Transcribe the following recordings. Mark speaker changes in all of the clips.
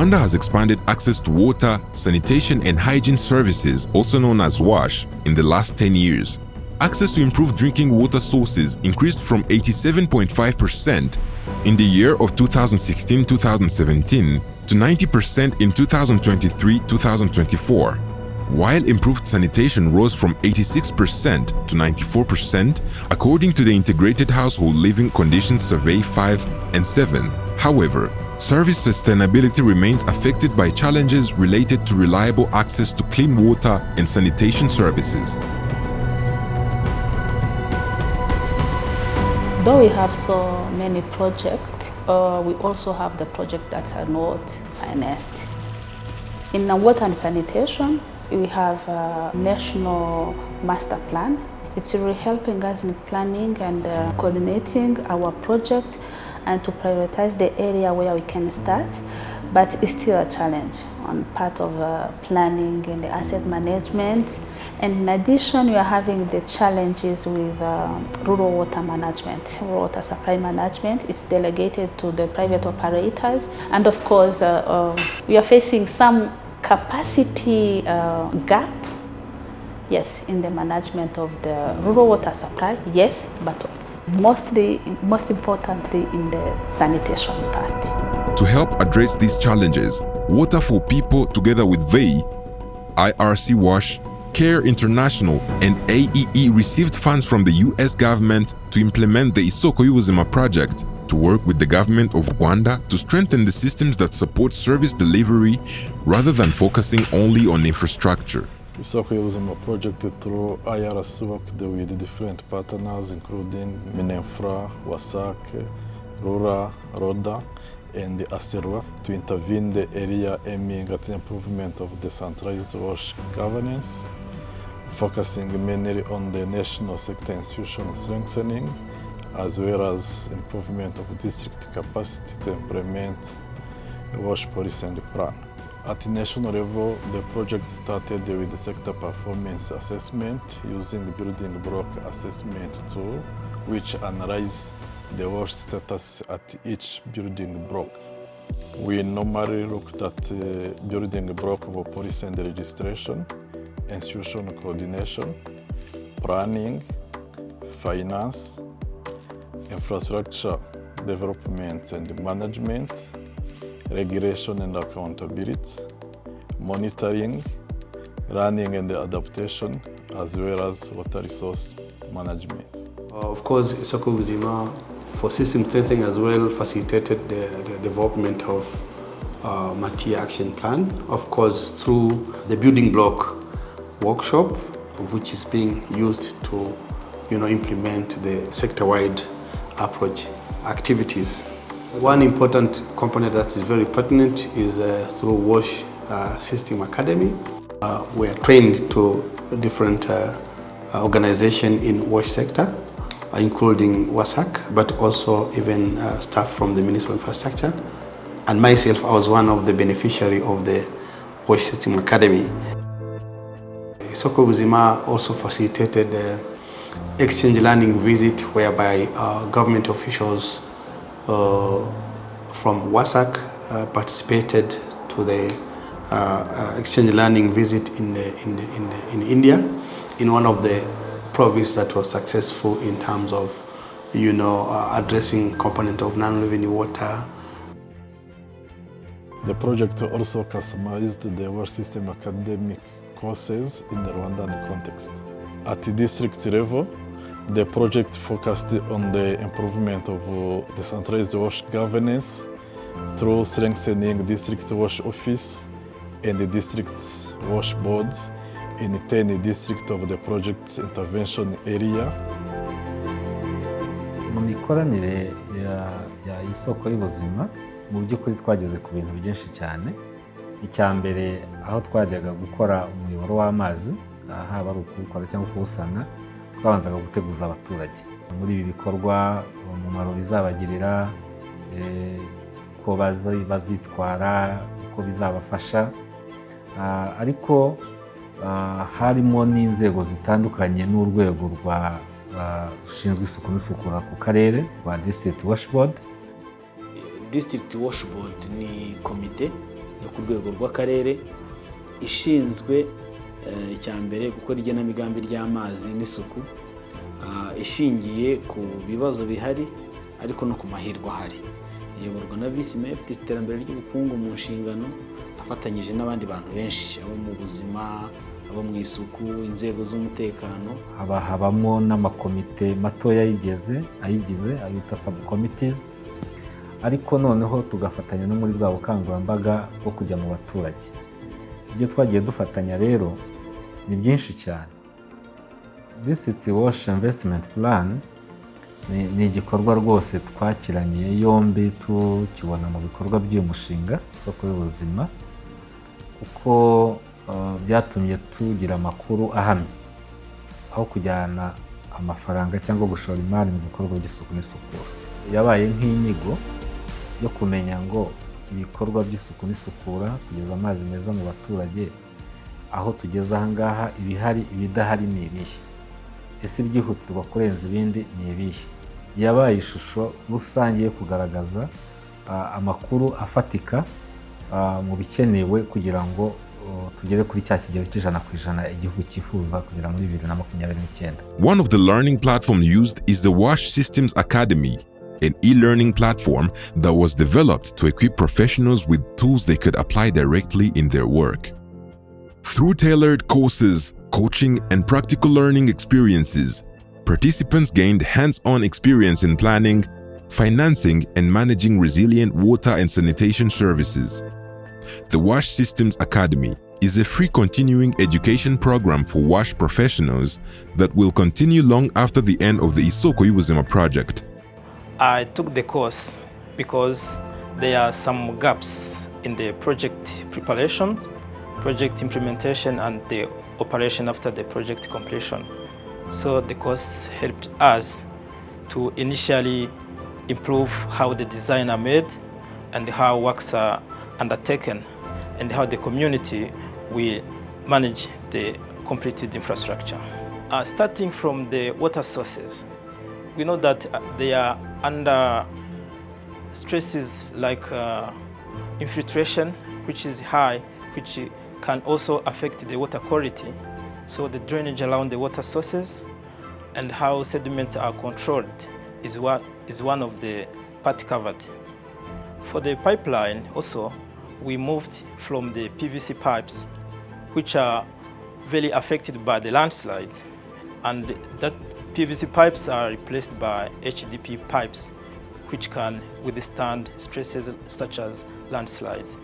Speaker 1: Rwanda has expanded access to water, sanitation and hygiene services, also known as WASH, in the last 10 years. Access to improved drinking water sources increased from 87.5% in the year of 2016-2017 to 90% in 2023-2024, while improved sanitation rose from 86% to 94%, according to the Integrated Household Living Conditions Survey 5 and 7. However, service sustainability remains affected by challenges related to reliable access to clean water and sanitation services.
Speaker 2: Though we have so many projects, we also have the projects that are not financed. In water and sanitation, we have a national master plan. It's really helping us in planning and coordinating our project and to prioritize the area where we can start, but it's still a challenge on part of planning and the asset management. And in addition, we are having the challenges with rural water management, rural water supply management. It's delegated to the private operators. And of course, we are facing some capacity gap, yes, in the management of the rural water supply, yes, but most importantly in the sanitation part.
Speaker 1: To help address these challenges, Water for People, together with VEI, IRC WASH, CARE International, and AEE received funds from the US government to implement the Isoko y'Ubuzima project to work with the government of Rwanda to strengthen the systems that support service delivery rather than focusing only on infrastructure.
Speaker 3: Isoko y'Ubuzima project through IRC worked with different partners including Minefra, WASAC, Rura, Rwanda, and the ASERWA to intervene the area aiming at the improvement of decentralized WASH governance, focusing mainly on the national sector institution strengthening, as well as improvement of district capacity to implement a WASH policy and plan. At the national level, the project started with the sector performance assessment using the building block assessment tool, which analyzes the WASH status at each building block. We normally looked at building block of policy and registration, institutional coordination, planning, finance, infrastructure development and management, regulation and accountability, monitoring, learning and adaptation, as well as water resource management.
Speaker 4: Of course, Isoko y'Ubuzima for system strengthening as well facilitated the development of multi action plan, of course through the building block workshop, which is being used to implement the sector-wide approach activities. One important component that is very pertinent is through WASH System Academy. We are trained to different organizations in WASH sector, including WASAC, but also even staff from the Ministry of Infrastructure. And myself, I was one of the beneficiaries of the WASH System Academy. Isoko y'Ubuzima also facilitated the exchange learning visit whereby government officials from WASAC participated to the exchange learning visit in India, in one of the provinces that was successful in terms of addressing component of non-revenue water.
Speaker 3: The project also customized the WASH system academic courses in the Rwandan context. At the district level, the project focused on the improvement of decentralized WASH governance through strengthening district WASH office and the district WASH boards in 10 districts of the project's intervention area.
Speaker 5: Mu mikoranire ya Isoko y'Ubuzima mu by'ukuri twageze ku bintu byinshi cyane. Icya mbere aho twajyaga gukora umuyoboro w'amazi, haba ari ukuwukora cyangwa kuwusana, twabanzaga guteguza abaturage muri ibi bikorwa umumaro bizabagirira, ko bazitwara, ko bizabafasha, ariko harimo n'inzego zitandukanye n'urwego rushinzwe isuku n'isukura ku karere rwa District Wash Board.
Speaker 6: District Wash Board ni komite yo ku rwego rw'akarere ishinzwe icya mbere gukora igenamigambi ry'amazi n'isuku ishingiye ku bibazo bihari ariko no ku mahirwe ahari. Iyoborwa na Visi Meya ufite iterambere ry'ubukungu mu nshingano afatanyije n'abandi bantu benshi, abo mu buzima, abo mu isuku, inzego z'umutekano.
Speaker 5: Habamo n'amakomite matoya ayigize abita subcommittees, ariko noneho tugafatanya no muri bwa bukangurambaga bwo kujya mu baturage. Ibyo twagiye dufatanya rero ni byinshi cyane. This City Wash Investment Plan ni igikorwa rwose twakiraniye yombi tukibona mu bikorwa by'uyu mushinga isoko y'ubuzima, kuko byatumye tugira amakuru ahamye aho kujyana amafaranga cyangwa gushora imari mu bikorwa by'isuku n'isukura. Yabaye nk'inyigo yo kumenya ngo ibikorwa by'isuku n'isukura kugeza amazi meza mu baturage aho tugeze aha ngaha, ibihari ibidahari ni ibihe, ese ibyihutirwa kurenza ibindi ni ibihe. Yabaye ishusho rusange yo kugaragaza amakuru afatika mu bikenewe kugira ngo tugere kuri cya kigero cy'100% igihugu cyifuza kugera muri 2029.
Speaker 1: One of the learning platforms used is the WASH Systems Academy, an e-learning platform that was developed to equip professionals with tools they could apply directly in their work. Through tailored courses, coaching, and practical learning experiences, participants gained hands-on experience in planning, financing, and managing resilient water and sanitation services. The WASH Systems Academy is a free continuing education program for WASH professionals that will continue long after the end of the Isoko y'Ubuzima project.
Speaker 7: I took the course because there are some gaps in the project preparation, project implementation, and the operation after the project completion. So the course helped us to initially improve how the design are made and how works are undertaken and how the community will manage the completed infrastructure. Starting from the water sources, we know that they are under stresses like infiltration, which is high, which can also affect the water quality. So the drainage around the water sources and how sediments are controlled is one of the part covered. For the pipeline also, we moved from the PVC pipes, which are very affected by the landslides, and that PVC pipes are replaced by HDP pipes, which can withstand stresses such as landslides.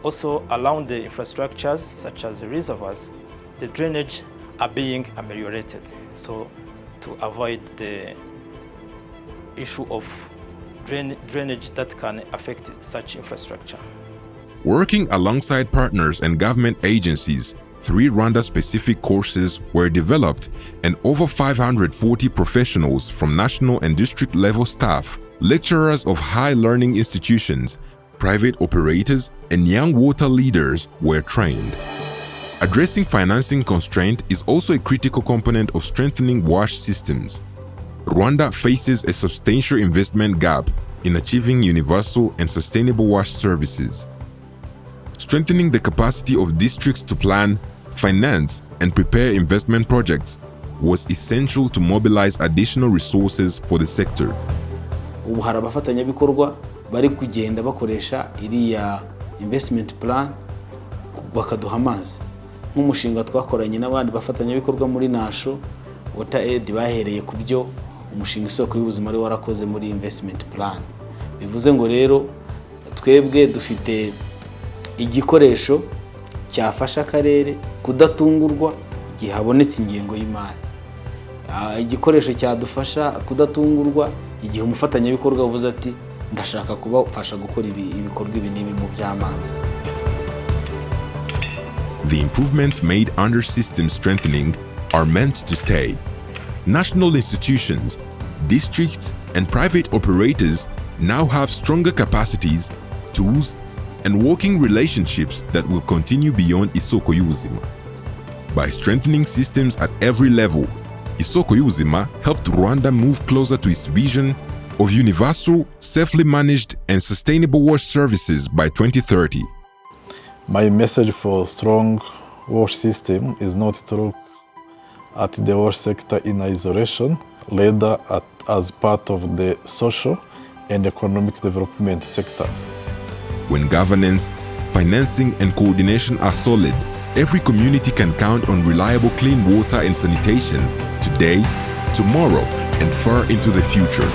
Speaker 7: Also, around the infrastructures, such as the reservoirs, the drainage are being ameliorated, so to avoid the issue of drainage that can affect such infrastructure.
Speaker 1: Working alongside partners and government agencies, 3 Rwanda-specific courses were developed, and over 540 professionals from national and district-level staff, lecturers of high learning institutions, private operators, and young water leaders were trained. Addressing financing constraint is also a critical component of strengthening WASH systems. Rwanda faces a substantial investment gap in achieving universal and sustainable WASH services. Strengthening the capacity of districts to plan, finance, and prepare investment projects was essential to mobilize additional resources for the sector.
Speaker 6: Ubu hari abafatanyabikorwa bari kugenda bakoresha iriya investment plan bakaduha amazi. Nk'umushinga twakoranye n'abandi bafatanyabikorwa muri Nasho Water Aid bahereye ku byo umushinga isoko y'ubuzima ari warakoze muri investment plan. Bivuze ngo rero twebwe dufite igikoresho cyafasha akarere kudatungurwa igihe habonetse ingengo y'imari. Igikoresho cyadufasha kudatungurwa igihe umufatanyabikorwa uvuze ati ndashaka kubafasha gukora ibikorwa ibi n'ibi mu by'amazi.
Speaker 1: The improvements made under system strengthening are meant to stay. National institutions, districts, and private operators now have stronger capacities, tools, and working relationships that will continue beyond Isoko y'Ubuzima. By strengthening systems at every level, Isoko y'Ubuzima helped Rwanda move closer to its vision of universal, safely managed, and sustainable WASH services by 2030.
Speaker 3: My message for strong wash system is not to look at the wash sector in isolation, rather as part of the social and economic development sectors.
Speaker 1: When governance, financing, and coordination are solid, every community can count on reliable clean water and sanitation today, tomorrow, and far into the future.